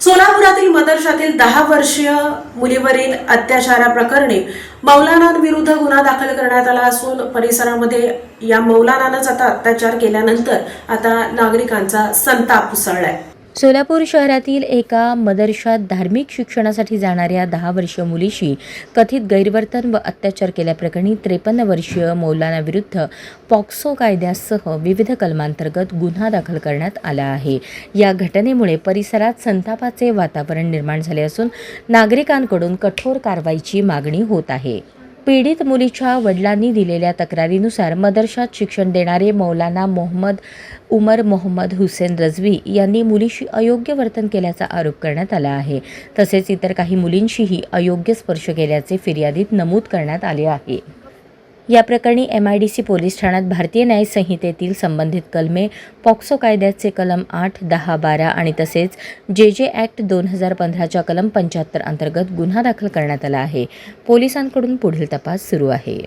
सोलापुरातील मदरशातील 10 वर्षीय मुलीवरील अत्याचाराप्रकरणी मौलानांविरुद्ध गुन्हा दाखल करण्यात आला असून परिसरामध्ये या मौलानानंच आता अत्याचार केल्यानंतर आता नागरिकांचा संताप उसळलाय। सोलापूर शहरातील एका मदरशात धार्मिक शिक्षणासाठी जाणाऱ्या 10 वर्षीय मुलीशी कथित गैरवर्तन व अत्याचार केल्याप्रकरणी 53 वर्षीय मौलानाविरुद्ध पॉक्सो कायद्यासह विविध कलमांतर्गत गुन्हा दाखल करण्यात आला आहे। या घटनेमुळे परिसरात संतापाचे वातावरण निर्माण झाले असून नागरिकांकडून कठोर कारवाईची मागणी होत आहे। पीडित मुलीच्या वडिलांनी दिलेल्या तक्रारीनुसार मदरशात शिक्षण देणारे मौलाना मोहम्मद उमर मोहम्मद हुसेन रजवी यांनी मुलीशी अयोग्य वर्तन केल्याचा आरोप करण्यात आला आहे। तसेच इतर काही मुलींशीही अयोग्य स्पर्श केल्याचे फिर्यादीत नमूद करण्यात आले आहे। या प्रकरणी MIDC पोलीस ठाण्यात भारतीय न्याय संहितेतील संबंधित कलमे, पॉक्सो कायद्याचे कलम 8, 10, 12 आणि तसेच JJ ॲक्ट 2015च्या कलम 75 अंतर्गत गुन्हा दाखल करण्यात आला आहे। पोलिसांकडून पुढील तपास सुरू आहे।